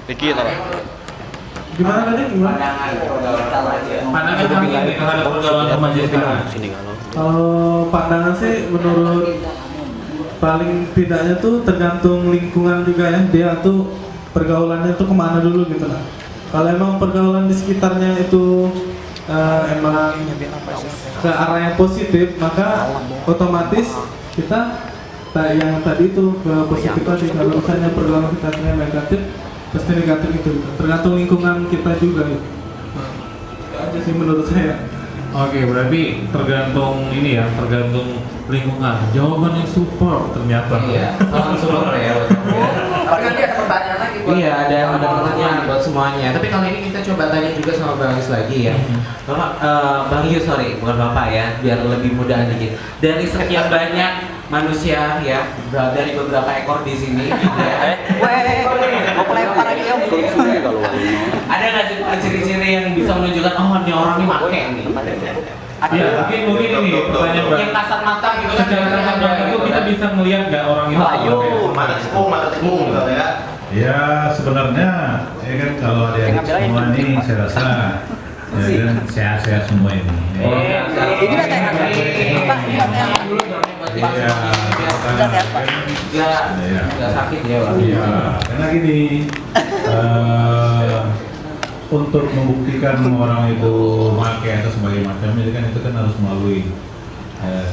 Dikit lah. Gimana tadi? Gimana? Pandangan kami terhadap pergaulan remaja sekarang. Kalau pandangan sih menurut paling tidaknya tuh tergantung lingkungan juga ya, dia tuh pergaulannya tuh kemana dulu gitu lah. Kalau emang pergaulan di sekitarnya itu emang ke arah yang positif, maka otomatis kita yang tadi itu ke positif tadi. Kalau misalnya pergaulan kita negatif, pasti negatif itu. Tergantung lingkungan kita juga gitu. Itu aja sih menurut saya. Oke, berarti tergantung ini ya, tergantung lingkungan. Jawaban yang support ternyata. Iya, sangat support ya. Tapi nanti ada pertanyaan lagi buat Iya, ada pertanyaan buat semuanya. Tapi kali ini kita coba tanya juga sama Bang Yus lagi ya. Bapak, Bang Yus, sorry, bukan Bapak ya, biar lebih mudah dikit. Dari sekian banyak manusia ya, dari beberapa ekor di sini. mau pelempar lagi ya. Ada nggak sih ciri-ciri yang bisa menunjukkan oh ini orang ini make nih? Iya, mungkin ini pertanyaan Yang kasat mata gitu kan. secara kasat mata itu kita bisa melihat nggak orang itu? Mata tikung gitu ya. Ya sebenarnya ya kan kalau adik-adik semua ini saya rasa ya kan sehat-sehat semua ini. Ini udah sehat, Pak. Pak, ini udah sehat, Pak. Iya. Udah sehat, Pak. Nggak sakit ya, Bang. Iya. Karena gini untuk membuktikan orang itu pakai atau sebagai macam itu kan harus melalui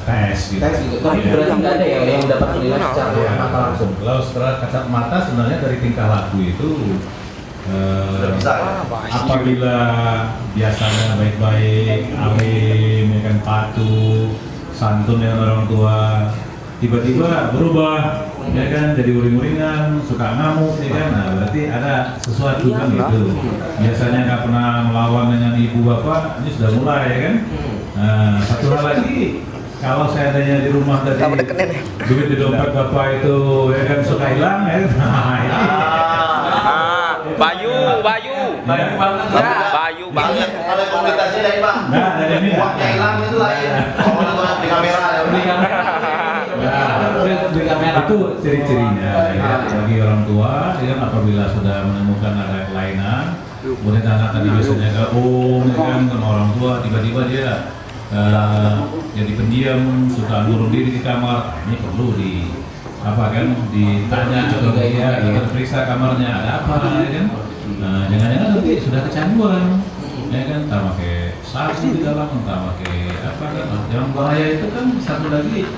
tes gitu. Tes gitu. Tapi Iya. berarti nggak ada ya yang dapat menilai secara Iya. mata langsung. Kalau setelah kasat mata sebenarnya dari tingkah laku itu bisa. apabila biasanya baik-baik, alim, ya kan patuh, santun dengan orang tua, tiba-tiba berubah, ya kan jadi uring-uringan, suka ngamuk, ya kan, nah berarti ada sesuatu kan gitu. Biasanya nggak pernah melawan dengan ibu bapak, ini sudah mulai, ya kan. Nah satu hal lagi, kalau seandainya di rumah tadi begitu dompet bapak itu, ya kan suka hilang, ya kan. Nah ini. Bayu banget ya. Bayu banget. Ada komunitasnya dari Bang. Nah, dari ini. Uangnya hilang itu lain. Oh, itu di kamera ya. Beli kamera. Itu ciri-cirinya ya, bagi orang tua ya kan apabila sudah menemukan ada kelainan, kemudian anak tadi biasanya gabung ya kan sama orang tua, tiba-tiba dia jadi pendiam, suka ngurung diri di kamar, ini perlu ditanya coba dia, kita periksa kamarnya ada apa ya kan. Nah, jangan-jangan nanti sudah kecanduan, ya kan, entah pakai sabu di dalam, entah pakai apa kan. Yang bahaya itu kan satu lagi,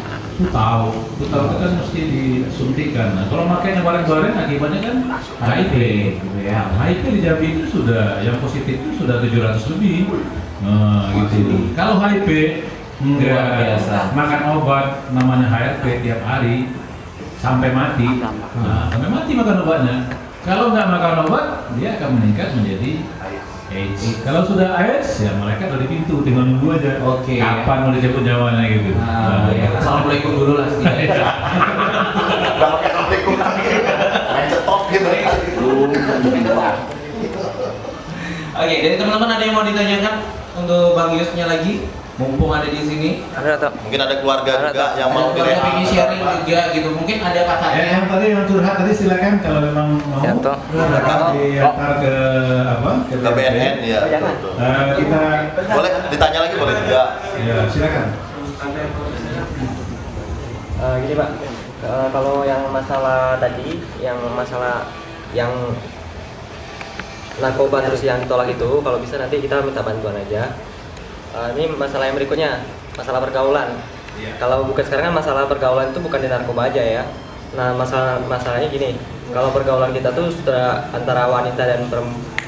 tahu itu kan mesti disuntikan. Nah, kalau makanya bareng-bareng akibatnya kan HIV, gitu ya. HIV di Jambi itu sudah, yang positif itu sudah 700 lebih. Nah, gitu. Kalau HIV enggak biasa makan obat namanya HRV tiap hari sampai mati. Nah, sampai mati makan obatnya. Kalau nggak makan obat, dia akan meningkat menjadi AIDS. Kalau sudah AIDS, ya mereka udah di pintu, tinggal nunggu aja. Oke. Kapan mau dijemput nyawanya gitu. Ya. Assalamualaikum dulu lah setidaknya. Udah pakai tikung tapi main cetok gitu. Oke, dari teman-teman ada yang mau ditanyakan untuk Bang Yusnya lagi? Mumpung ada di sini. Mungkin ada keluarga juga yang mau Kalau ingin sharing juga gitu. Mungkin ada katanya. Yang tadi yang curhat tadi silakan kalau memang mau. Silakan diantar ke apa? ke BNN ya. Kita Boleh ditanya lagi boleh juga. ya silakan. Gini Pak, kalau yang masalah tadi, yang masalah yang narkoba terus yang ditolak itu, kalau bisa nanti kita minta bantuan aja. Ini masalah yang berikutnya, masalah pergaulan. Kalau bukan sekarang kan masalah pergaulan itu bukan di narkoba aja ya. Nah masalahnya gini, kalau pergaulan kita tuh sudah antara wanita dan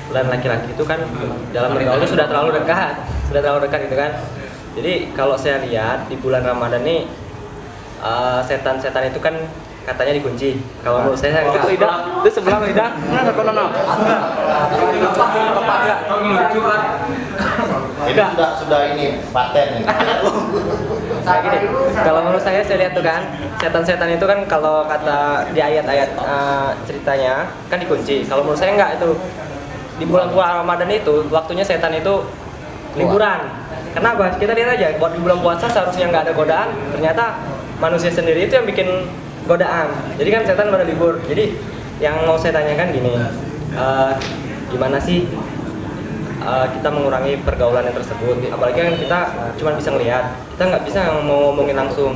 laki-laki itu kan dalam pergaulan itu sudah terlalu dekat gitu kan. Jadi kalau saya lihat di bulan Ramadan nih setan-setan itu kan katanya dikunci. Kalau menurut saya enggak. Itu sebelah lidah. Mana kono? Ini sudah ini paten ini. Nah, gini, kalau menurut saya lihat tuh kan setan-setan itu kan kalau kata di ayat-ayat ceritanya kan dikunci. Kalau menurut saya enggak, itu di bulan Ramadan itu waktunya setan itu liburan. Kenapa? Kita lihat aja, buat di bulan puasa seharusnya nggak ada godaan, ternyata manusia sendiri itu yang bikin godaan. Jadi kan setan pada libur. Jadi Yang mau saya tanyakan gini, gimana sih kita mengurangi pergaulan yang tersebut? Apalagi kan kita cuma bisa ngelihat, kita nggak bisa mau ngomongin langsung.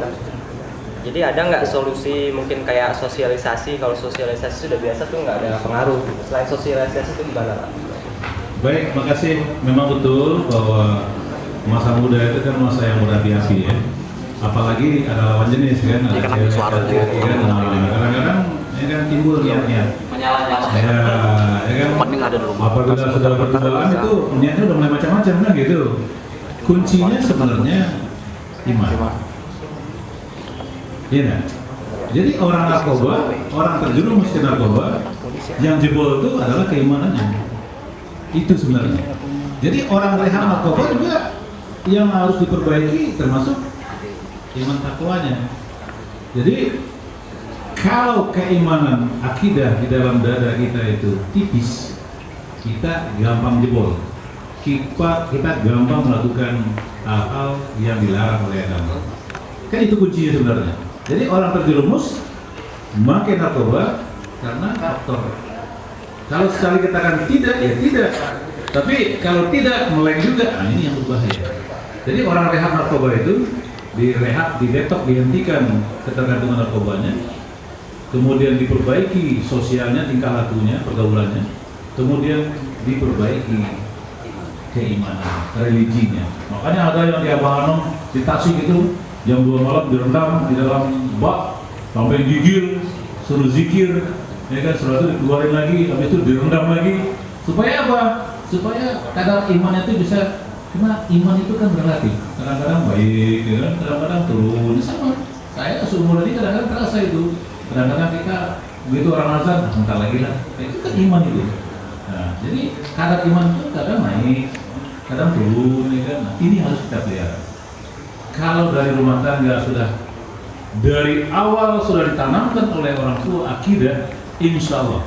Jadi ada nggak solusi mungkin kayak sosialisasi? Kalau sosialisasi sudah biasa tuh nggak ada pengaruh. Selain sosialisasi itu gimana Pak? Baik, makasih. Memang betul bahwa masa muda itu kan masa yang berapi-api ya. Apalagi ada lawan jenis kan, ada cewek, kan, kadang-kadang ini kan timbul niatnya. Ya kan. Apabila sudah berduaan itu niatnya udah mulai macam-macam kan gitu. Kuncinya sebenarnya iman. Iya kan? Jadi orang narkoba, orang terjerumus ke narkoba, yang jebol itu adalah keimanannya. Itu sebenarnya. Jadi orang rehab narkoba juga yang harus diperbaiki termasuk iman takwanya. Jadi kalau keimanan akidah di dalam dada kita itu tipis, kita gampang jebol. Kita gampang melakukan hal-hal yang dilarang oleh agama. Kan itu kuncinya sebenarnya. Jadi orang terjerumus memakai narkoba karena faktor. Kalau sekali katakan tidak, ya tidak. Tapi kalau tidak, meleng juga. Nah, ini yang berbahaya. Jadi orang rehab narkoba itu direhab, didetok, dihentikan ketergantungan narkobanya, kemudian diperbaiki sosialnya, tingkah lakunya, pergaulannya, kemudian diperbaiki keimanan, religinya. Makanya ada yang di Abang di Tasik itu jam 2 malam direndam di dalam bak sampai gigil, suruh zikir, ya kan, setelah itu dikeluarin lagi, habis itu direndam lagi. Supaya apa? Supaya kadar imannya itu bisa, karena iman itu kan relatif. Kadang-kadang baik, ya kan, kadang-kadang turun. Sama. Saya seumur ini kadang-kadang terasa itu. Kadang-kadang kita begitu orang azan, bentar lagi lah. Itu kan iman itu. Nah, jadi kadar iman itu kadang naik, kadang turun, ya kan. Nah, ini harus kita pelihara. Kalau dari rumah tangga sudah dari awal sudah ditanamkan oleh orang tua akidah, insya Allah,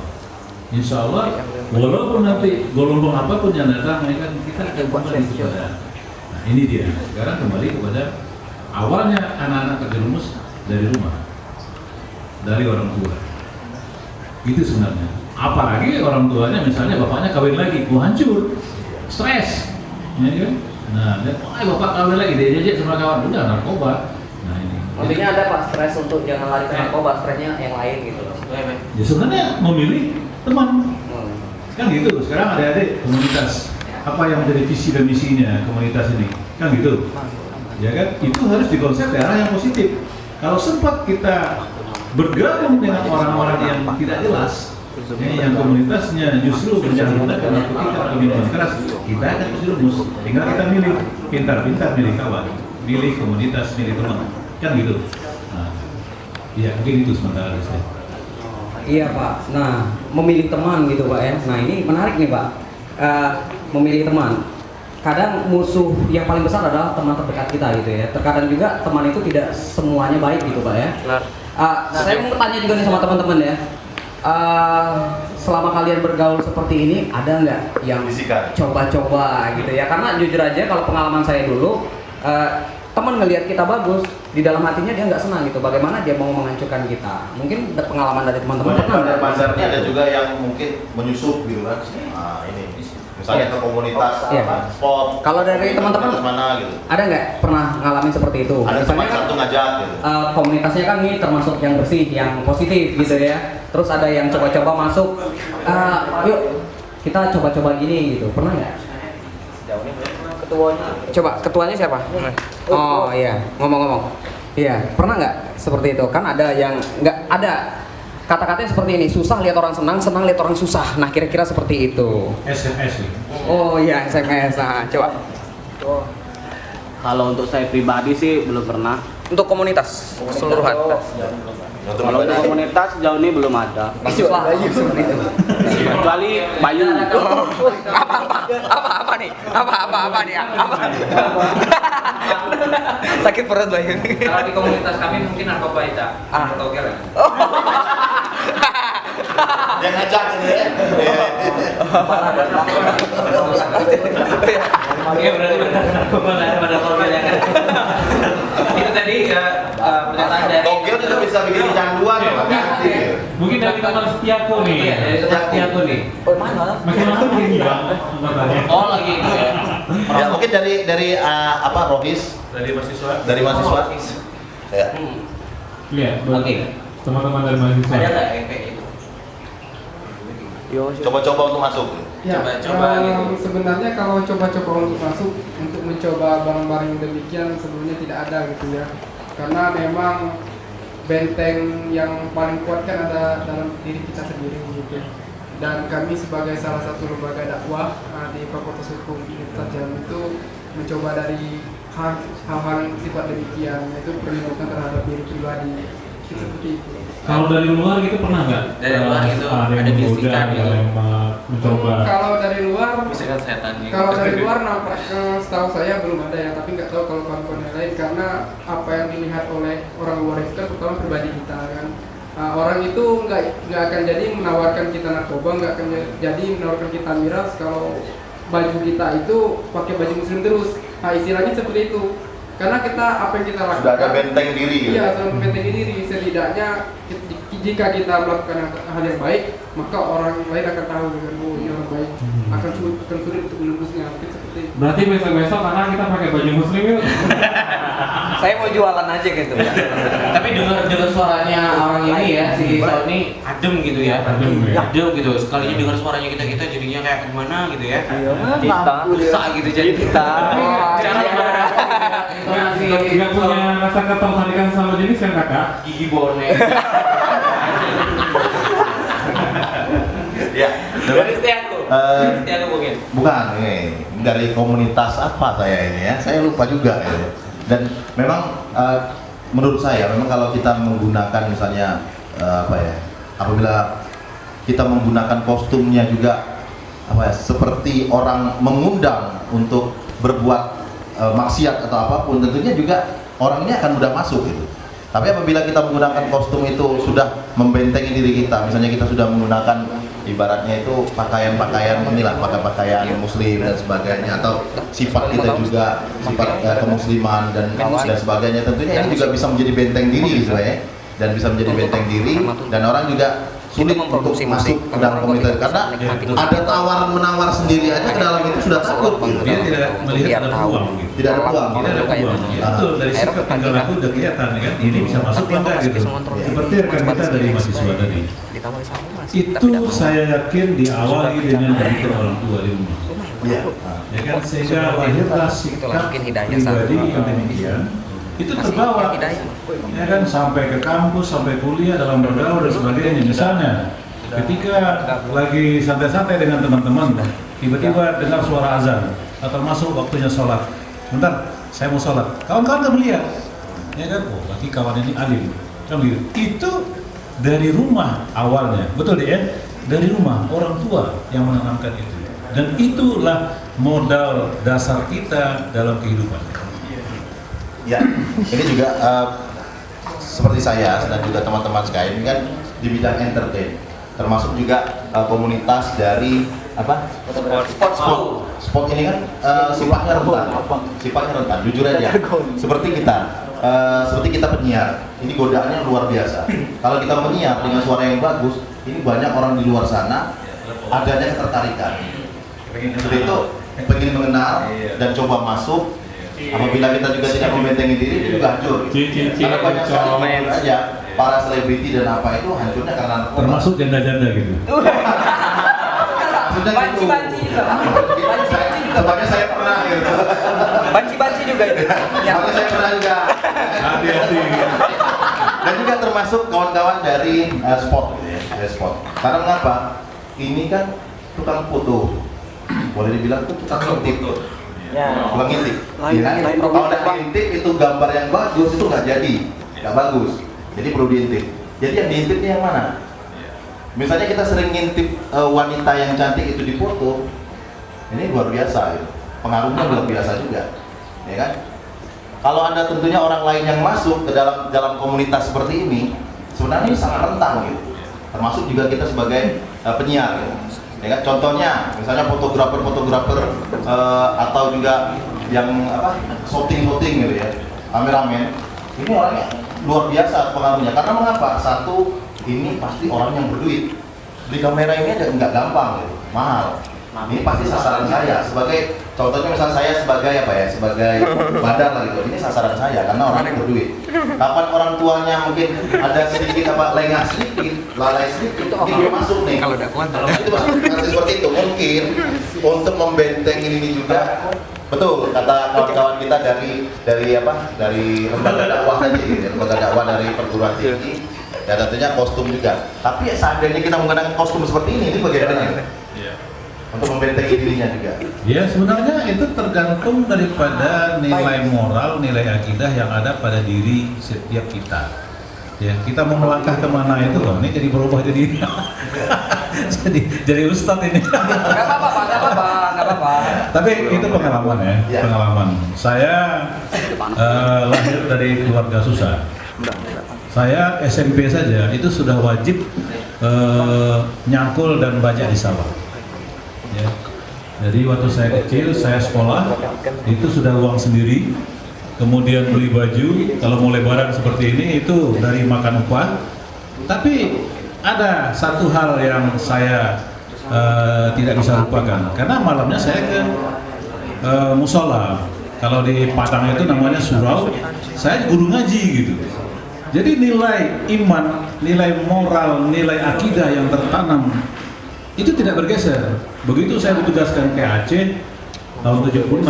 walaupun nanti gelombang apapun yang datang, ya kan, kita akan kembali kepada. Nah, ini dia. Sekarang kembali kepada awalnya anak-anak terjerumus dari rumah, dari orang tua. Itu sebenarnya. Apalagi orang tuanya, misalnya bapaknya kawin lagi, hancur, stres, ya kan? Nah, dan bapak kawin lagi, dia jajak sama kawan, udah narkoba. Nah ini. Intinya ada Pak stres untuk jangan lari ke narkoba, stresnya yang lain gitu loh. Ya sebenarnya memilih teman. Kan gitu. Sekarang ada adik komunitas. Apa yang menjadi visi dan misinya komunitas ini? Kan gitu. Ya kan? Itu harus dikonsep ke arah yang positif. Kalau sempat kita bergabung dengan orang-orang yang tidak jelas, yang komunitasnya justru menyalahgunakan narkotika atau minuman keras, kita akan terjerumus. Tinggal kita milih, pintar-pintar milih kawan, milih komunitas, milih teman, kan gitu. Nah, ya mungkin itu sementara saya. Iya Pak. Nah, memilih teman gitu Pak ya. Nah ini menarik nih Pak. Memilih teman. Kadang musuh yang paling besar adalah teman terdekat kita gitu ya. Terkadang juga teman itu tidak semuanya baik gitu Pak ya. Saya mau tanya juga nih sama teman-teman ya. Selama kalian bergaul seperti ini, ada nggak yang coba-coba gitu ya? Karena jujur aja kalau pengalaman saya dulu, teman ngelihat kita bagus, di dalam hatinya dia nggak senang gitu. Bagaimana dia mau menghancurkan kita? Mungkin ada pengalaman dari teman-teman. Pada pasarnya ada juga yang mungkin menyusup gitu kan. Nah ini misalnya ke komunitas sport. Kalau dari teman-teman mana gitu. ada nggak pernah ngalamin seperti itu? Ada Misalnya satu ngajak gitu. Komunitasnya kan nih termasuk yang bersih, yang positif gitu ya. Terus ada yang coba-coba masuk, yuk kita coba-coba gini gitu. Pernah nggak? Ketuanya. Coba ketuanya siapa? Oh iya, ngomong-ngomong. Iya, pernah nggak seperti itu? Kan ada yang nggak ada. Kata-katanya seperti ini, susah lihat orang senang, senang lihat orang susah. Nah, kira-kira seperti itu. SMS. Oh iya, SMS. Nah, coba. Kalau untuk saya pribadi sih belum pernah. Untuk komunitas keseluruhan. Kalau untuk komunitas sejauh ini belum ada. Bayu seperti itu. Kecuali Bayu. Apa nih? Apa nih? Apa? Sakit perut Bayu. Kalau di komunitas kami mungkin narkoba itu. Atau kira. yang ngajak gitu ya. Iya berarti pada formilnya kan. Itu tadi pernyataan dari Tokyo juga bisa bikin kecanduan ya, ganti. Mungkin dari teman setiaku nih. Iya, dari teman setiaku nih. Oh, mana? Makin lama tinggi bang katanya. Oh lagi itu ya. Ya mungkin dari apa Rohis Dari mahasiswa. dari mahasiswa. Ya. Iya, Oke. teman-teman dari mahasiswa. Ada nggak yang kayak gitu? Coba-coba untuk masuk. Ya, Coba-coba gitu. sebenarnya kalau coba-coba untuk masuk, untuk mencoba barang-barang yang demikian sebenarnya tidak ada gitu ya. Karena memang benteng yang paling kuat kan ada dalam diri kita sendiri gitu. Dan kami sebagai salah satu lembaga dakwah di Fakultas Hukum Universitas Jambi itu mencoba dari hal-hal yang sifat demikian, yaitu perlindungan terhadap diri pribadi seperti itu. Kalau dari luar gitu pernah nggak? Dari luar itu ada yang ada menggoda, bisikan ada gitu. yang mencoba. Kalau dari luar, Misalkan setan gitu. kalau dari luar nampak setahu saya belum ada ya, tapi nggak tahu kalau kawan-kawan yang lain karena apa yang dilihat oleh orang luar itu kan terutama pribadi kita kan. Orang itu nggak akan jadi menawarkan kita narkoba, nggak akan jadi menawarkan kita miras kalau baju kita itu pakai baju muslim terus. Nah istilahnya seperti itu. Karena kita apa yang kita lakukan Sudah ada benteng diri gitu. Iya, sudah benteng diri. Setidaknya jika kita melakukan hal yang baik, maka orang lain akan tahu dengan oh ini orang baik. Akan sulit untuk menembusnya. Mungkin seperti itu. Berarti besok-besok karena kita pakai baju muslim yuk. Saya mau jualan aja gitu. Tapi dengar suaranya orang ini ya si Sony adem gitu ya. Adem, ya. Adem gitu. Sekalinya dengar suaranya kita jadinya kayak gimana gitu ya. Kita Bisa gitu jadi kita. cara Nggak punya rasa ketertarikan sama jenis kan kakak? gigi bonek. Ya. Dari Setiaku. Setiaku mungkin. Bukan, ini dari komunitas apa saya ini ya? Saya lupa juga ya. Dan memang menurut saya memang kalau kita menggunakan misalnya apabila kita menggunakan kostumnya juga seperti orang mengundang untuk berbuat maksiat atau apapun, tentunya juga orang ini akan mudah masuk gitu. Tapi apabila kita menggunakan kostum itu sudah membentengi diri kita, misalnya kita sudah menggunakan ibaratnya itu pakaian-pakaian inilah, pakaian muslim dan sebagainya, atau sifat kita juga sifat kemusliman dan sebagainya, tentunya ini juga bisa menjadi benteng diri sebenarnya, dan bisa menjadi benteng diri, dan orang juga sulit untuk masuk ke dalam komunitas karena ada tawar menawar sendiri aja ke dalam itu sudah takut gitu. Dia tidak melihat ada peluang gitu. Tidak ada peluang. Tidak ada peluang. Itu dari sikap tinggal aku udah kelihatan ya kan. Ini bisa masuk apa enggak gitu. Seperti rekan kita dari mahasiswa tadi. Itu saya yakin diawali dengan dari orang tua di rumah. Iya. Ya kan, sehingga lahirlah sikap pribadi yang demikian. Itu terbawa, ya kan, sampai ke kampus, sampai kuliah, dalam bergaul dan sebagainya. Misalnya, ketika lagi santai-santai dengan teman-teman, tiba-tiba dengar suara azan atau masuk waktunya sholat. Bentar, saya mau sholat. Kawan-kawan kan melihat, ya kan, oh lagi kawan ini alim, kan gitu. Itu dari rumah awalnya, betul deh ya, dari rumah orang tua yang menanamkan itu. Dan itulah modal dasar kita dalam kehidupan. Ya, ini juga seperti saya dan juga teman-teman sekalian ini kan di bidang entertain, termasuk juga komunitas dari apa? Sport ini kan sifatnya rentan, jujur aja. Seperti kita penyiar, ini godaannya luar biasa. Kalau kita menyiar dengan suara yang bagus, ini banyak orang di luar sana adanya ketertarikan. Seperti itu, pengen mengenal dan coba masuk. Apabila kita juga tidak membentengi diri, itu juga hancur. Karena banyak sekali aja para selebriti dan apa itu hancurnya karena narkoba. Termasuk janda-janda gitu. Banci-banci juga. Tempatnya saya pernah gitu. Banci-banci juga itu. Tempatnya saya pernah juga. Hati-hati. Dan juga termasuk kawan-kawan dari sport gitu ya, dari sport. Karena mengapa? Ini kan tukang foto. Boleh dibilang itu tukang ngintip. Tukang ngintip. Kalau ada ngintip itu gambar yang bagus itu nggak jadi, nggak bagus. Jadi perlu diintip. Jadi yang diintipnya yang mana? Misalnya kita sering ngintip wanita yang cantik itu di foto, ini luar biasa, gitu. Pengaruhnya luar biasa juga, ya kan? Kalau ada tentunya orang lain yang masuk ke dalam komunitas seperti ini, sebenarnya ini sangat rentan gitu. Termasuk juga kita sebagai penyiar. Ya kan? Contohnya, misalnya fotografer atau juga yang shooting gitu ya, kameramen. Ini orangnya luar biasa pengaruhnya. Karena mengapa? Satu, ini pasti orang yang berduit. Beli kamera ini aja nggak gampang, gitu. Mahal. Ini pasti sasaran saya. Sebagai contohnya, misal saya sebagai sebagai bandar lah gitu. Ini sasaran saya karena orang yang berduit. Kapan orang tuanya mungkin ada sedikit lengah sedikit, lalai sedikit, mungkin belum masuk nih. Kalau udah kuat, itu masih seperti itu. Mungkin untuk membentengi ini juga. Betul kata kawan-kawan kita dari lembaga dakwah aja gitu, lembaga dakwah dari perguruan tinggi. Ya tentunya kostum juga. Tapi seandainya kita menggunakan kostum seperti ini bagaimana? Untuk membentengi dirinya juga. Ya sebenarnya itu tergantung daripada nilai moral, nilai akidah yang ada pada diri setiap kita. Ya kita mau melangkah kemana itu loh. Ini jadi berubah jadi jadi ustadz ini. Nggak apa-apa. Tapi itu pengalaman ya, pengalaman. Saya lahir dari keluarga susah. Saya SMP saja itu sudah wajib nyangkul dan baca di sawah. Ya. Jadi waktu saya kecil, saya sekolah itu sudah uang sendiri, kemudian beli baju. Kalau mau lebaran seperti ini itu dari makan upah. Tapi ada satu hal yang saya tidak bisa lupakan, karena malamnya saya ke musola. Kalau di Padang itu namanya surau, saya guru ngaji gitu. Jadi nilai iman, nilai moral, nilai akidah yang tertanam itu tidak bergeser. Begitu saya ditugaskan ke Aceh tahun 76,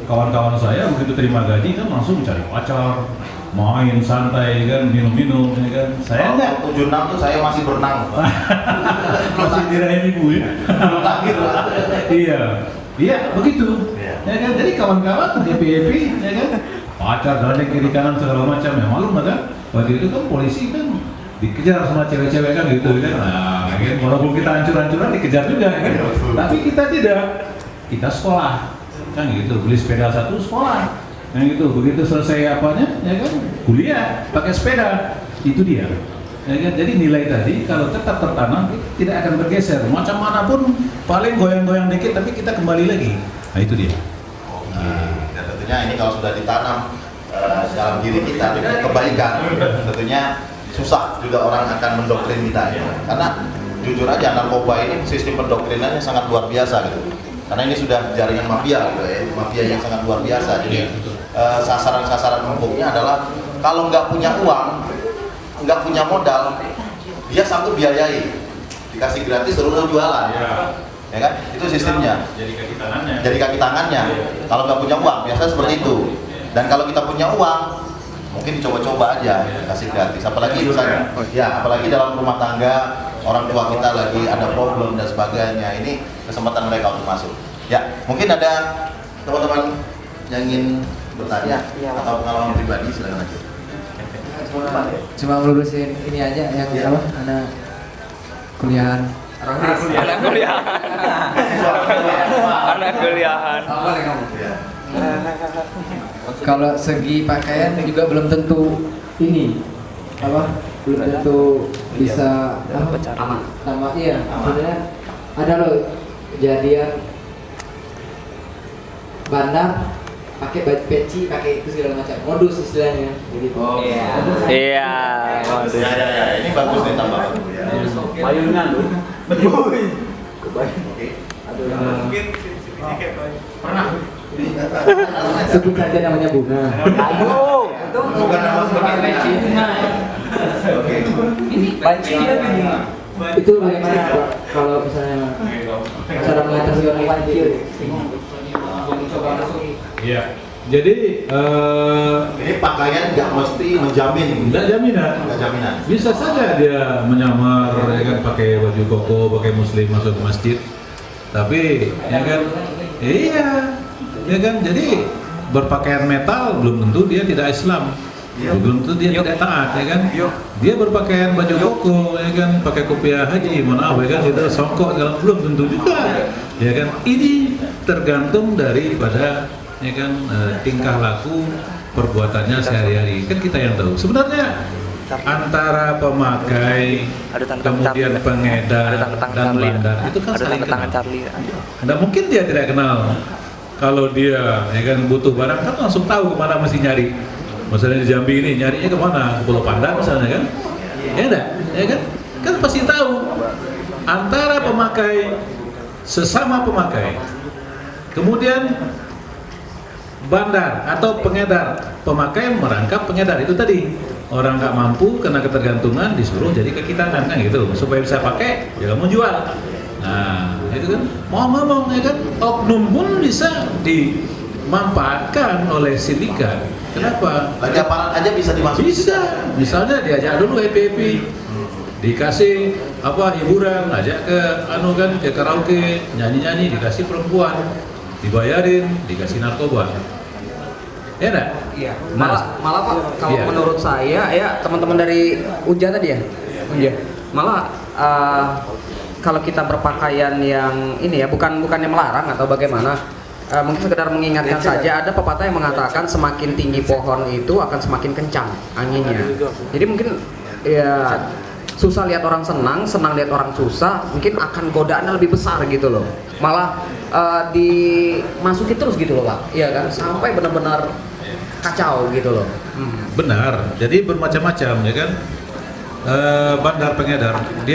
kawan-kawan saya begitu terima gaji kan langsung cari pacar, main santai kan, minum-minum ya kan. Saya enggak. 76 tuh saya masih berenang. Masih dirayain ibu ya. Lahir. Iya, begitu. Ya kan, jadi kawan-kawan happy ya kan. Pacar gandeng kiri kanan segala macam ya, malum kan. Waktu itu kan polisi kan dikejar sama cewek-cewek kan gitu kan. Nah, kan walaupun kita hancur-hancuran dikejar juga kan. Tapi kita tidak. Kita sekolah. Kan gitu, beli sepeda satu sekolah. Yang gitu, begitu selesai apanya ya kan, kuliah pakai sepeda. Itu dia. Ya kan? Jadi nilai tadi kalau tetap tertanam tidak akan bergeser. Macam manapun paling goyang-goyang dikit tapi kita kembali lagi. Nah, itu dia. Dan tentunya ini kalau sudah ditanam dalam diri kita dengan kebaikan, tentunya susah juga orang akan mendoktrin kita ya. Karena jujur aja narkoba ini sistem pendoktrinannya sangat luar biasa gitu. Karena ini sudah jaringan mafia gitu ya, mafia yang sangat luar biasa. Jadi sasaran-sasaran empuknya adalah kalau nggak punya uang, nggak punya modal, dia sanggup biayai, dikasih gratis terus jualan. Ya kan? Itu sistemnya. Jadi kaki tangannya. Kalau nggak punya uang, biasanya seperti itu. Dan kalau kita punya uang, mungkin dicoba-coba aja, kasih gratis. Apalagi misalnya, apalagi dalam rumah tangga, orang tua kita lagi ada problem dan sebagainya. Ini kesempatan mereka untuk masuk. Ya, mungkin ada teman-teman yang ingin bertanya atau pengalaman pribadi, silakan aja. Cuma melurusin ini aja yang anak kuliahan. Anak kuliahan. Kalau segi pakaian juga belum tentu ini belum tentu bisa sama iya sebenarnya ada loh kejadian bandar pakai baju peci, pakai itu segala macam modus istilahnya begitu. Iya. Ini bagus nih tambah. Payungnya lu. Mungkin pernah sebut saja namanya bunga. Aduh, itu bukan nama sebagai peci bunga. Oke. Ini peci itu bagaimana kalau misalnya cara mengatasi orang kecil? Coba masuk. Iya. Jadi ini pakaian nggak mesti menjamin. Nggak jaminan. Nggak jaminan. Bisa saja dia menyamar ya kan, pakai baju koko, pakai muslim masuk ke masjid. Tapi ya kan, ya kan. Jadi berpakaian metal belum tentu dia tidak Islam. Belum tentu dia tidak taat, ya kan. Dia berpakaian baju koko, ya kan, pakai kopiah haji, mohon maaf, ya kan, itu songkok, belum tentu juga, ya kan. Ini tergantung daripada ya kan tingkah laku perbuatannya sehari-hari, kan kita yang tahu. Sebenarnya antara pemakai, kemudian pengedar dan bandar itu kan saling kenal. Nggak mungkin dia tidak kenal. Kalau dia ya kan butuh barang kan langsung tahu kemana mesti nyari. Misalnya di Jambi ini nyarinya kemana? Ke Pulau Pandan misalnya kan? Ya enggak? Ya kan? Kan pasti tahu. Antara pemakai, sesama pemakai, kemudian bandar atau pengedar, pemakai merangkap pengedar itu tadi. Orang nggak mampu kena ketergantungan disuruh jadi kekitangan kan gitu supaya bisa pakai ya kamu jual. Nah itu kan mau ngomong ya kan oknum pun bisa dimanfaatkan oleh sindikat. Kenapa? Lagi aparat aja bisa dimasukin. Bisa. Misalnya diajak dulu happy, dikasih apa hiburan, ajak ke ke karaoke, nyanyi-nyanyi, dikasih perempuan, dibayarin, dikasih narkoba. Ya enggak? Iya. Malah Pak kalau Iya. menurut saya ya teman-teman dari Uja tadi ya. Uja. Malah kalau kita berpakaian yang ini ya bukannya melarang atau bagaimana. Mungkin sekedar mengingatkan saja, ada pepatah yang mengatakan semakin tinggi pohon itu akan semakin kencang anginnya. Jadi mungkin ya susah lihat orang senang, senang lihat orang susah, mungkin akan godaannya lebih besar gitu loh. Malah dimasukin terus gitu loh Pak, iya kan, sampai benar-benar kacau gitu loh. Benar, jadi bermacam-macam ya kan. Bandar pengedar dia